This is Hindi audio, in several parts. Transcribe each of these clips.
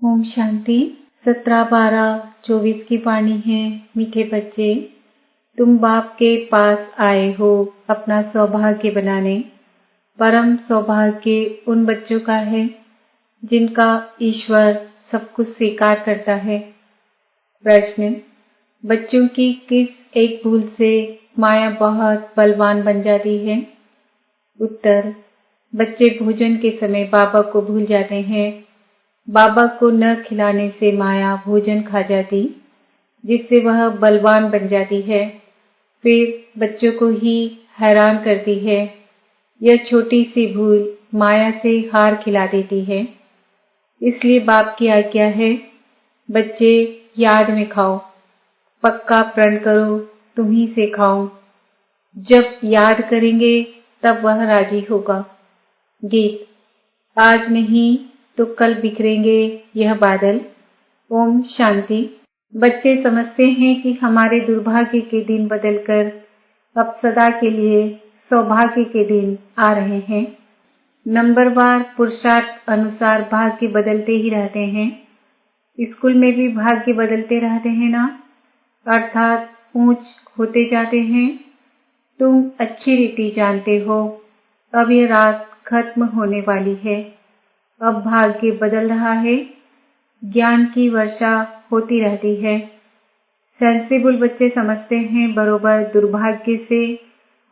ओम शांति 17-12-24 की वाणी है। मीठे बच्चे, तुम बाप के पास आए हो अपना सौभाग्य बनाने। परम सौभाग्य उन बच्चों का है जिनका ईश्वर सब कुछ स्वीकार करता है। प्रश्न: बच्चों की किस एक भूल से माया बहुत बलवान बन जाती है? उत्तर: बच्चे भोजन के समय बाबा को भूल जाते हैं। बाबा को न खिलाने से माया भोजन खा जाती, जिससे वह बलवान बन जाती है। फिर बच्चों को ही हैरान करती है। यह छोटी सी भूल माया से हार खिला देती है। इसलिए बाप की आज्ञा है, बच्चे याद में खाओ, पक्का प्रण करो तुम्ही से खाऊं। जब याद करेंगे तब वह राजी होगा। गीत: आज नहीं तो कल बिखरेंगे यह बादल। ओम शांति। बच्चे समझते हैं कि हमारे दुर्भाग्य के दिन बदलकर अब सदा के लिए सौभाग्य के दिन आ रहे हैं। नंबरवार पुरुषार्थ अनुसार भाग्य बदलते ही रहते हैं। स्कूल में भी भाग्य बदलते रहते हैं ना, अर्थात ऊंच होते जाते हैं। तुम अच्छी रीति जानते हो, अब यह रात खत्म होने वाली है। अब भाग्य बदल रहा है, ज्ञान की वर्षा होती रहती है। सेंसिबल बच्चे समझते हैं बरोबर दुर्भाग्य से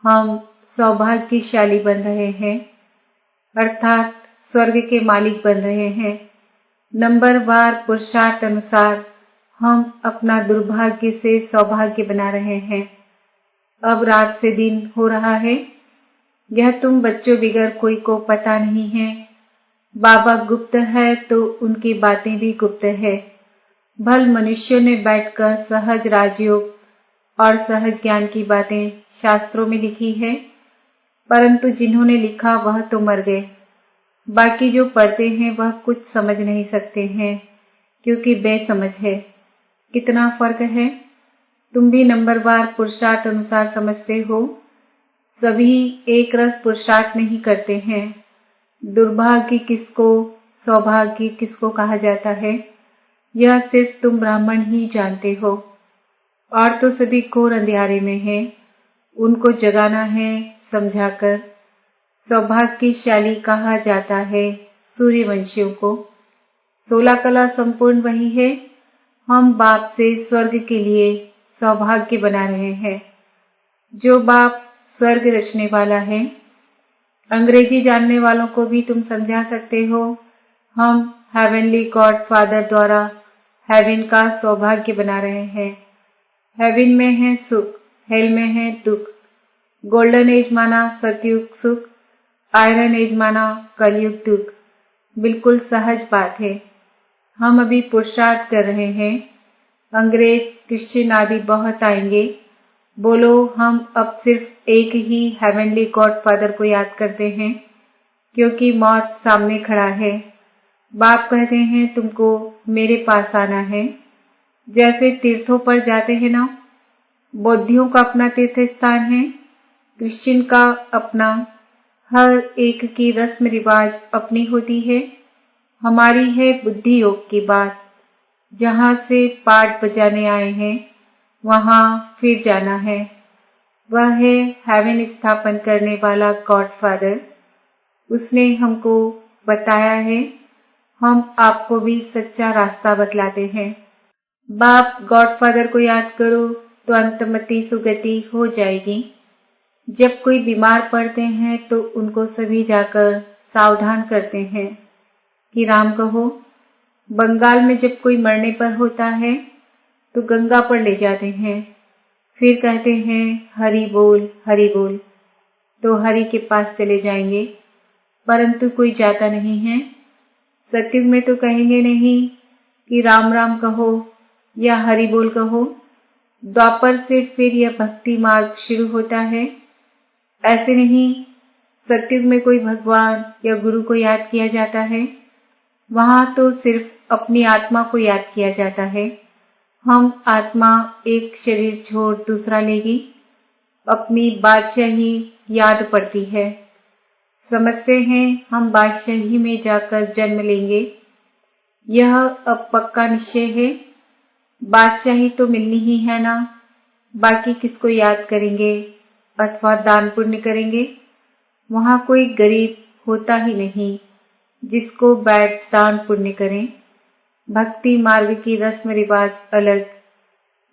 हम सौभाग्यशाली बन रहे हैं, अर्थात स्वर्ग के मालिक बन रहे हैं। नंबरवार पुरुषार्थ अनुसार हम अपना दुर्भाग्य से सौभाग्य बना रहे हैं। अब रात से दिन हो रहा है। यह तुम बच्चों बिगर कोई को पता नहीं है। बाबा गुप्त है तो उनकी बातें भी गुप्त है। भल मनुष्यों ने बैठकर सहज राजयोग और सहज ज्ञान की बातें शास्त्रों में लिखी है, परंतु जिन्होंने लिखा वह तो मर गए। बाकी जो पढ़ते हैं वह कुछ समझ नहीं सकते हैं, क्योंकि बेसमझ है। कितना फर्क है। तुम भी नंबरवार पुरुषार्थ अनुसार समझते हो। सभी एक रस पुरुषार्थ नहीं करते हैं। दुर्भाग्य किसको, सौभाग्य किसको कहा जाता है, यह सिर्फ तुम ब्राह्मण ही जानते हो। और तो सभी घोर अंधियारे में हैं। उनको जगाना है समझाकर। सौभाग्यशाली कहा जाता है सूर्यवंशियों को। 16 कला संपूर्ण वही है। हम बाप से स्वर्ग के लिए सौभाग्य बना रहे हैं। जो बाप स्वर्ग रचने वाला है। अंग्रेजी जानने वालों को भी तुम समझा सकते हो। हम हेवनली गॉड फादर द्वारा हेवन का सौभाग्य बना रहे हैं। हेवन में है सुख, हेल में है दुख। गोल्डन एज माना सतयुग सुख, आयरन एज माना कलयुग दुख। बिल्कुल सहज बात है। हम अभी पुरुषार्थ कर रहे हैं। अंग्रेज, क्रिश्चियन आदि बहुत आएंगे। बोलो, हम अब सिर्फ एक ही हेवनली गॉड फादर को याद करते हैं, क्योंकि मौत सामने खड़ा है। बाप कहते हैं तुमको मेरे पास आना है। जैसे तीर्थों पर जाते हैं ना, बौद्धियों का अपना तीर्थ स्थान है, क्रिश्चियन का अपना। हर एक की रस्म रिवाज अपनी होती है। हमारी है बुद्धि योग की बात। जहां से पाठ बजाने आए हैं वहां फिर जाना है। वह है हेवन स्थापन करने वाला गॉड फादर। उसने हमको बताया है। हम आपको भी सच्चा रास्ता बतलाते हैं। बाप गॉड फादर को याद करो तो अंतमति सुगति हो जाएगी। जब कोई बीमार पड़ते हैं तो उनको सभी जाकर सावधान करते हैं कि राम कहो। बंगाल में जब कोई मरने पर होता है तो गंगा पर ले जाते हैं। फिर कहते हैं हरि बोल हरि बोल, तो हरि के पास चले जाएंगे, परंतु कोई जाता नहीं है। सतयुग में तो कहेंगे नहीं कि राम राम कहो या हरि बोल कहो। द्वापर से फिर यह भक्ति मार्ग शुरू होता है। ऐसे नहीं सतयुग में कोई भगवान या गुरु को याद किया जाता है। वहां तो सिर्फ अपनी आत्मा को याद किया जाता है। हम आत्मा एक शरीर छोड़ दूसरा लेगी। अपनी बादशाही याद पड़ती है। समझते हैं हम बादशाही में जाकर जन्म लेंगे। यह अब पक्का निश्चय है, बादशाही तो मिलनी ही है ना, बाकी किसको याद करेंगे अथवा दान पुण्य करेंगे। वहां कोई गरीब होता ही नहीं जिसको बैठ दान पुण्य करें। भक्ति मार्ग की रस्म रिवाज अलग,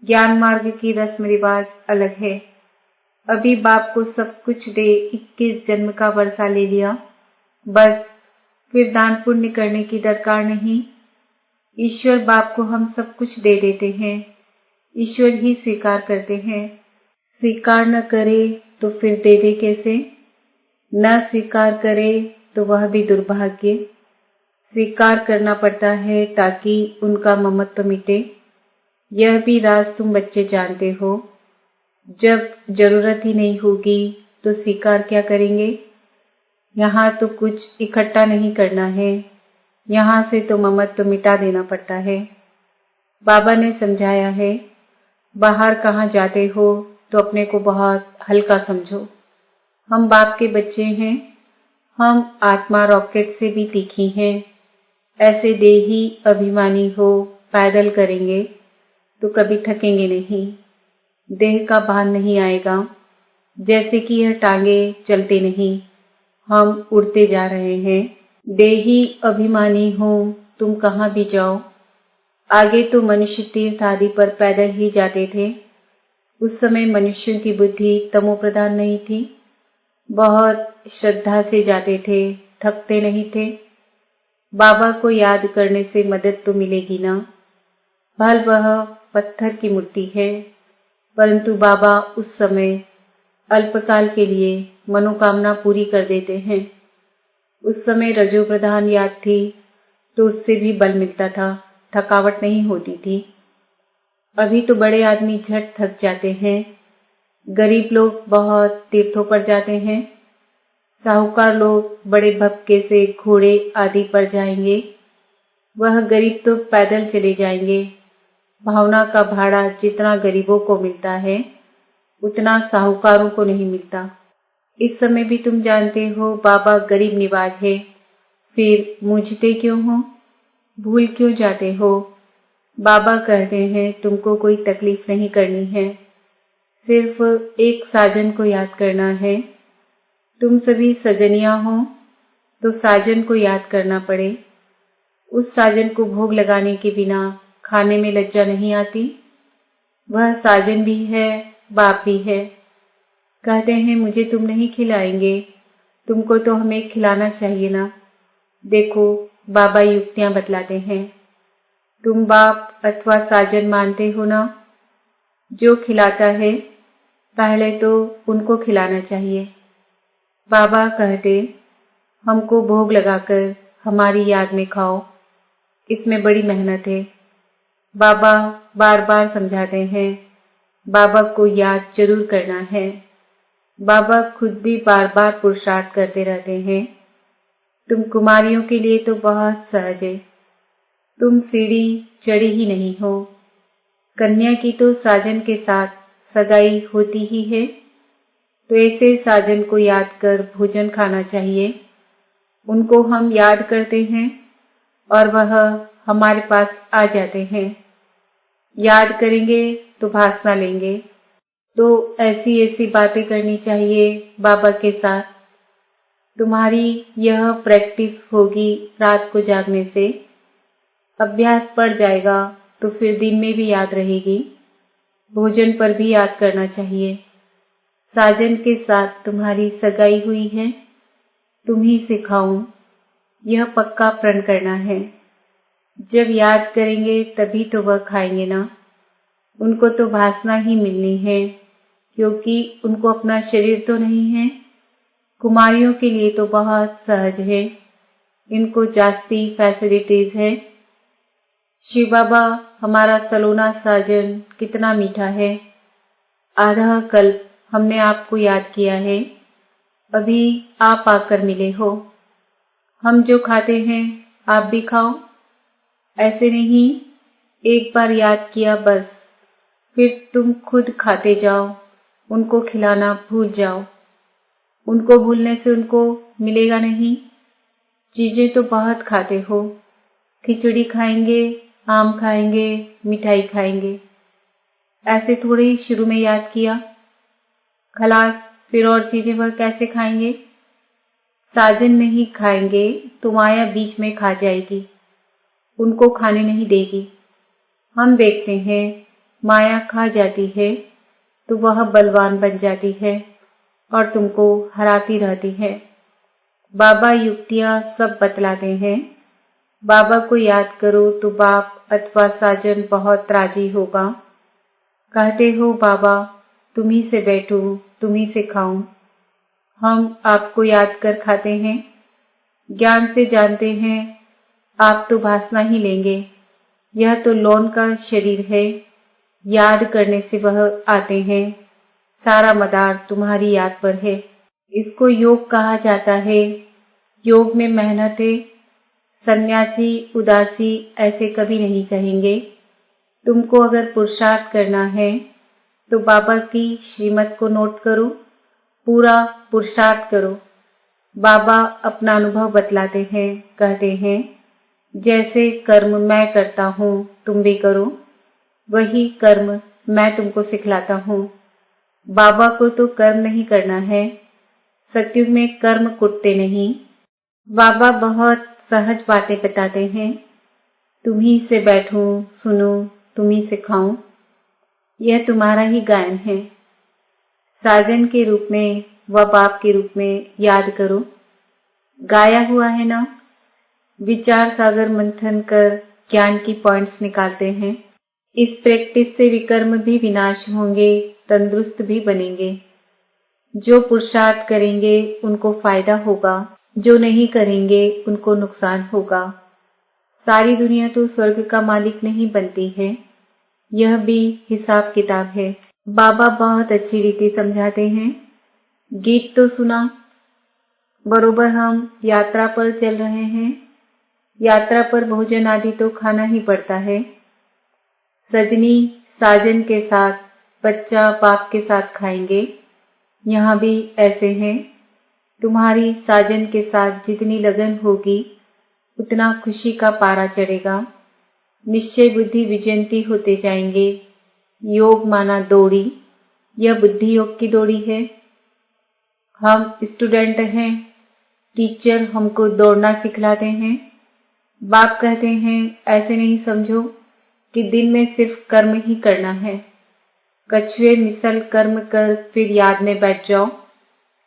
ज्ञान मार्ग की रस्म रिवाज अलग है। अभी बाप को सब कुछ दे 21 जन्म का वर्षा ले लिया, बस फिर दान पुण्य करने की दरकार नहीं। ईश्वर बाप को हम सब कुछ दे देते हैं, ईश्वर ही स्वीकार करते हैं। स्वीकार न करे तो फिर देवे कैसे, न स्वीकार करे तो वह भी दुर्भाग्य। स्वीकार करना पड़ता है ताकि उनका ममत्व मिटे। यह भी राज तुम बच्चे जानते हो। जब जरूरत ही नहीं होगी तो स्वीकार क्या करेंगे। यहाँ तो कुछ इकट्ठा नहीं करना है, यहाँ से तो ममत्व मिटा देना पड़ता है। बाबा ने समझाया है, बाहर कहाँ जाते हो तो अपने को बहुत हल्का समझो। हम बाप के बच्चे हैं, हम आत्मा रॉकेट से भी तीखी हैं। ऐसे देही अभिमानी हो पैदल करेंगे तो कभी थकेंगे नहीं, देह का भान नहीं आएगा। जैसे कि यह टांगे चलते नहीं, हम उड़ते जा रहे हैं। देही अभिमानी हो तुम कहाँ भी जाओ। आगे तो मनुष्य तीर्थ आदि पर पैदल ही जाते थे। उस समय मनुष्यों की बुद्धि तमोप्रधान नहीं थी, बहुत श्रद्धा से जाते थे, थकते नहीं थे। बाबा को याद करने से मदद तो मिलेगी ना। भल वह पत्थर की मूर्ति है, परंतु बाबा उस समय अल्पकाल के लिए मनोकामना पूरी कर देते हैं। उस समय रजो प्रधान याद थी तो उससे भी बल मिलता था, थकावट नहीं होती थी। अभी तो बड़े आदमी झट थक जाते हैं, गरीब लोग बहुत तीर्थों पर जाते हैं। साहूकार लोग बड़े भक्के से घोड़े आदि पर जाएंगे, वह गरीब तो पैदल चले जाएंगे। भावना का भाड़ा जितना गरीबों को मिलता है उतना साहूकारों को नहीं मिलता। इस समय भी तुम जानते हो बाबा गरीब निवाज है, फिर मूझते क्यों हो, भूल क्यों जाते हो। बाबा कहते हैं तुमको कोई तकलीफ नहीं करनी है, सिर्फ एक साजन को याद करना है। तुम सभी सजनियां हो तो साजन को याद करना पड़े। उस साजन को भोग लगाने के बिना खाने में लज्जा नहीं आती। वह साजन भी है, बाप भी है। कहते हैं मुझे तुम नहीं खिलाएंगे, तुमको तो हमें खिलाना चाहिए ना। देखो बाबा युक्तियां बतलाते हैं। तुम बाप अथवा साजन मानते हो ना, जो खिलाता है पहले तो उनको खिलाना चाहिए। बाबा कहते हमको भोग लगाकर हमारी याद में खाओ, इसमें बड़ी मेहनत है। बाबा बार बार समझाते हैं, बाबा को याद जरूर करना है। बाबा खुद भी बार बार पुरुषार्थ करते रहते हैं। तुम कुमारियों के लिए तो बहुत सहज है, तुम सीढ़ी चढ़ी ही नहीं हो। कन्या की तो साजन के साथ सगाई होती ही है, तो ऐसे साजन को याद कर भोजन खाना चाहिए। उनको हम याद करते हैं और वह हमारे पास आ जाते हैं। याद करेंगे तो भाषा लेंगे, तो ऐसी ऐसी बातें करनी चाहिए बाबा के साथ। तुम्हारी यह प्रैक्टिस होगी रात को जागने से, अभ्यास पड़ जाएगा तो फिर दिन में भी याद रहेगी। भोजन पर भी याद करना चाहिए। साजन के साथ तुम्हारी सगाई हुई है, तुम ही सिखाऊं, यह पक्का प्रण करना है। जब याद करेंगे तभी तो वह खाएंगे ना। उनको तो भासना ही मिलनी है, क्योंकि उनको अपना शरीर तो नहीं है। कुमारियों के लिए तो बहुत सहज है, इनको जास्ती फैसिलिटीज है। शिव बाबा हमारा सलोना साजन कितना मीठा है। आधा कल्प हमने आपको याद किया है, अभी आप आकर मिले हो। हम जो खाते हैं आप भी खाओ। ऐसे नहीं, एक बार याद किया बस, फिर तुम खुद खाते जाओ, उनको खिलाना भूल जाओ। उनको भूलने से उनको मिलेगा नहीं। चीजें तो बहुत खाते हो, खिचड़ी खाएंगे, आम खाएंगे, मिठाई खाएंगे, ऐसे थोड़े ही शुरू में याद किया। खलास, फिर और चीजें वह कैसे खाएंगे? साजन नहीं खाएंगे तो माया बीच में खा जाएगी, उनको खाने नहीं देगी। हम देखते हैं माया खा जाती है तो वह बलवान बन जाती है और तुमको हराती रहती है। बाबा युक्तियां सब बतलाते हैं। बाबा को याद करो तो बाप अथवा साजन बहुत राजी होगा। कहते हो बाबा तुम्ही से बैठूं, तुम्ही से खाऊं। हम आपको याद कर खाते हैं, ज्ञान से जानते हैं आप तो भासना ही लेंगे। यह तो लौन का शरीर है, याद करने से वह आते हैं। सारा मदार तुम्हारी याद पर है। इसको योग कहा जाता है। योग में मेहनत है। सन्यासी उदासी ऐसे कभी नहीं कहेंगे। तुमको अगर पुरुषार्थ करना है तो बाबा की श्रीमत को नोट करो, पूरा पुरुषार्थ करो। बाबा अपना अनुभव बतलाते हैं, कहते हैं जैसे कर्म मैं करता हूँ तुम भी करो, वही कर्म मैं तुमको सिखलाता हूँ। बाबा को तो कर्म नहीं करना है। सतयुग में कर्म कुटते नहीं। बाबा बहुत सहज बातें बताते हैं। तुम्ही से बैठूं, सुनूं, तुम्ही से खाऊं, यह तुम्हारा ही गायन है। साजन के रूप में व बाप के रूप में याद करो। गाया हुआ है ना। विचार सागर मंथन कर ज्ञान की पॉइंट्स निकालते हैं। इस प्रैक्टिस से विकर्म भी विनाश होंगे, तंदुरुस्त भी बनेंगे। जो पुरुषार्थ करेंगे उनको फायदा होगा, जो नहीं करेंगे उनको नुकसान होगा। सारी दुनिया तो स्वर्ग का मालिक नहीं बनती है, यह भी हिसाब किताब है। बाबा बहुत अच्छी रीति समझाते हैं। गीत तो सुना। बरोबर हम यात्रा पर चल रहे हैं। यात्रा पर भोजन आदि तो खाना ही पड़ता है। सजनी साजन के साथ, बच्चा बाप के साथ खाएंगे। यहाँ भी ऐसे हैं। तुम्हारी साजन के साथ जितनी लगन होगी उतना खुशी का पारा चढ़ेगा। निश्चय बुद्धि विजयंती होते जाएंगे। योग माना दौड़ी, यह बुद्धि योग की दौड़ी है। हम स्टूडेंट हैं, टीचर हमको दौड़ना सिखलाते हैं। बाप कहते हैं ऐसे नहीं समझो कि दिन में सिर्फ कर्म ही करना है। कछुए मिसल कर्म कर फिर याद में बैठ जाओ।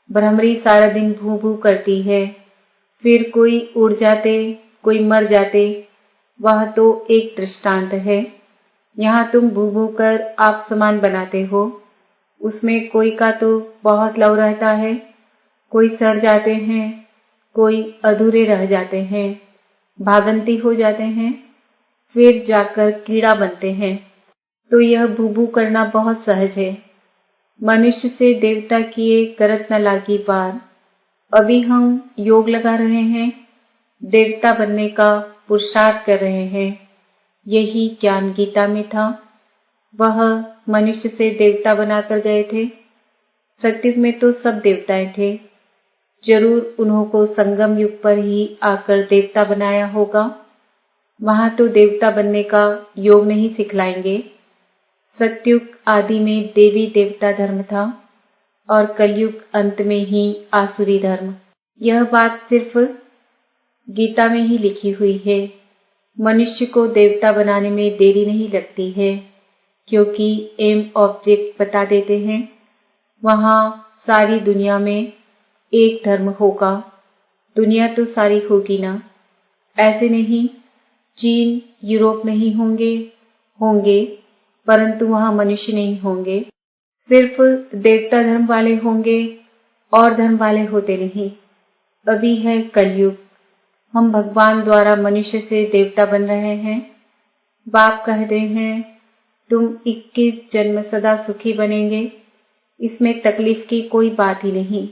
भ्रमरी सारा दिन भू भू करती है, फिर कोई उड़ जाते, कोई मर जाते। वह तो एक दृष्टांत है। यहाँ तुम भू भू कर आप समान बनाते हो, उसमें कोई का तो बहुत लव रहता है, कोई सड़ जाते हैं, कोई अधूरे रह जाते हैं, भागंती हो जाते हैं, फिर जाकर कीड़ा बनते हैं। तो यह भूभू करना बहुत सहज है। मनुष्य से देवता किए करत न लागी पार। अभी हम योग लगा रहे हैं, देवता बनने का पुरुषार्थ कर रहे हैं। यही ज्ञान गीता में था। वह मनुष्य से देवता बनाकर गए थे। सतयुग में तो सब देवताएं थे। जरूर उन्हों को संगम युग पर ही आकर देवता बनाया होगा। वहां तो देवता बनने का योग नहीं सिखलाएंगे। सतयुग आदि में देवी देवता धर्म था और कलयुग अंत में ही आसुरी धर्म। यह बात सिर्फ गीता में ही लिखी हुई है। मनुष्य को देवता बनाने में देरी नहीं लगती है, क्योंकि एम ऑब्जेक्ट बता देते हैं। वहां सारी दुनिया में एक धर्म होगा। दुनिया तो सारी होगी ना। ऐसे नहीं चीन यूरोप नहीं होंगे, होंगे, परंतु वहां मनुष्य नहीं होंगे। सिर्फ देवता धर्म वाले होंगे और धर्म वाले होते नहीं। अभी है कलयुग। हम भगवान द्वारा मनुष्य से देवता बन रहे हैं। बाप कहते हैं तुम 21 जन्म सदा सुखी बनेंगे। इसमें तकलीफ की कोई बात ही नहीं।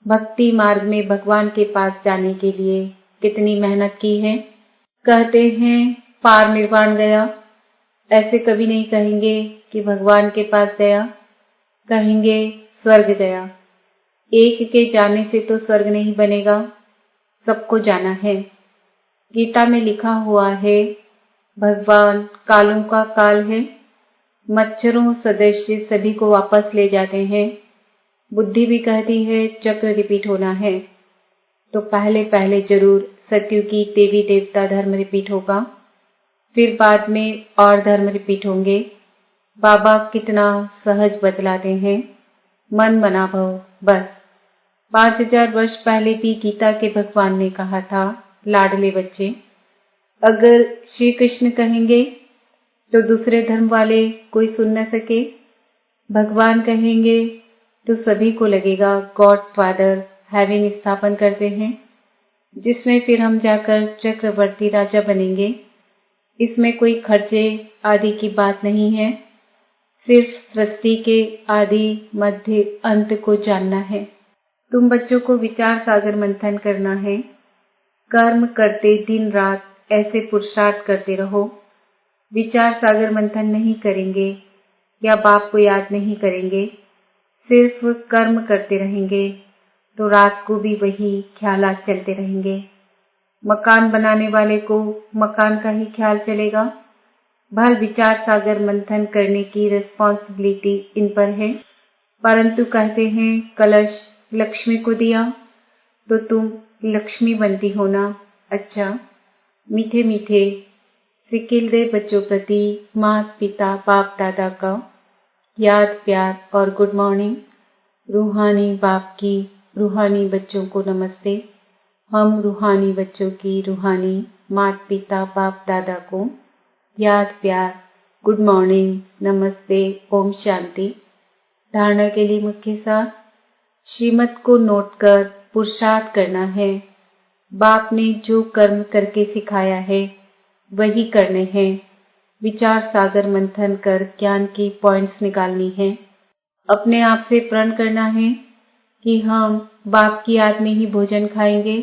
भक्ति मार्ग में भगवान के पास जाने के लिए कितनी मेहनत की है। कहते हैं पार निर्वाण गया। ऐसे कभी नहीं कहेंगे कि भगवान के पास गया, कहेंगे स्वर्ग गया। एक के जाने से तो स्वर्ग नहीं बनेगा, सबको जाना है। गीता में लिखा हुआ है, भगवान कालों का काल है, मच्छरों सदस्य सभी को वापस ले जाते हैं। बुद्धि भी कहती है चक्र रिपीट होना है, तो पहले पहले जरूर सत्युगी देवी देवता धर्म रिपीट होगा, फिर बाद में और धर्म रिपीट होंगे। बाबा कितना सहज बतलाते हैं, मन बना भव बस। 5000 वर्ष पहले भी गीता के भगवान ने कहा था, लाडले बच्चे, अगर श्री कृष्ण कहेंगे तो दूसरे धर्म वाले कोई सुन न सके, भगवान कहेंगे तो सभी को लगेगा गॉड फादर हेवन स्थापन करते हैं, जिसमें फिर हम जाकर चक्रवर्ती राजा बनेंगे। इसमें कोई खर्चे आदि की बात नहीं है, सिर्फ सृष्टि के आदि मध्य अंत को जानना है। तुम बच्चों को विचार सागर मंथन करना है। कर्म करते दिन रात ऐसे पुरुषार्थ करते रहो। विचार सागर मंथन नहीं करेंगे या बाप को याद नहीं करेंगे, सिर्फ कर्म करते रहेंगे तो रात को भी वही ख्यालात चलते रहेंगे। मकान बनाने वाले को मकान का ही ख्याल चलेगा। भल विचार सागर मंथन करने की रिस्पॉन्सिबिलिटी इन पर है, परंतु कहते हैं कलश लक्ष्मी को दिया तो तुम लक्ष्मी बनती हो ना। अच्छा, मीठे मीठे सिकिलदे बच्चों प्रति माता पिता बाप दादा का याद प्यार और गुड मॉर्निंग। रूहानी बाप की रूहानी बच्चों को नमस्ते। हम रूहानी बच्चों की रूहानी माता पिता बाप दादा को याद प्यार गुड मॉर्निंग नमस्ते ओम शांति। धारणा के लिए मुख्य सार, श्रीमत को नोट कर पुरुषार्थ करना है। बाप ने जो कर्म करके सिखाया है वही करने हैं। विचार सागर मंथन कर ज्ञान की पॉइंट्स निकालनी है। अपने आप से प्रण करना है कि हम बाप की याद में ही भोजन खाएंगे,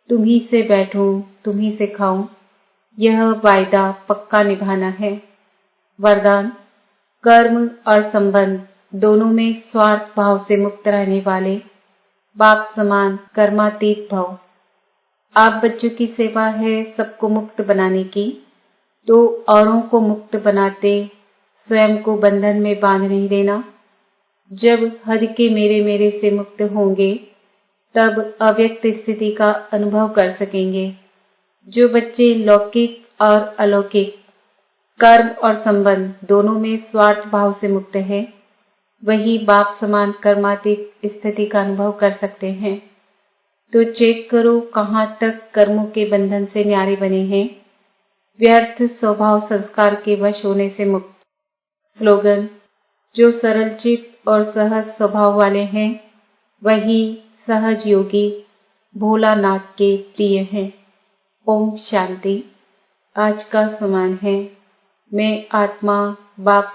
तुम्ही से बैठूं तुम्ही से खाऊं, यह वायदा पक्का निभाना है। वरदान, कर्म और संबंध दोनों में स्वार्थ भाव से मुक्त रहने वाले बाप समान कर्मातीत भव। आप बच्चों की सेवा है सबको मुक्त बनाने की, तो औरों को मुक्त बनाते स्वयं को बंधन में बांध नहीं देना। जब हद के मेरे से मुक्त होंगे तब अव्यक्त स्थिति का अनुभव कर सकेंगे। जो बच्चे लौकिक और अलौकिक कर्म और संबंध दोनों में स्वार्थ भाव से मुक्त है, वही बाप समान कर्मातीत स्थिति का अनुभव कर सकते हैं। तो चेक करो कहाँ तक कर्मों के बंधन से न्यारे बने हैं। व्यर्थ स्वभाव संस्कार के वश होने से मुक्त। स्लोगन, जो सरल चित्त और सहज स्वभाव वाले हैं वही सहज योगी भोलानाथ के प्रिय हैं। ओम शांति। आज का समान है, मैं आत्मा बाप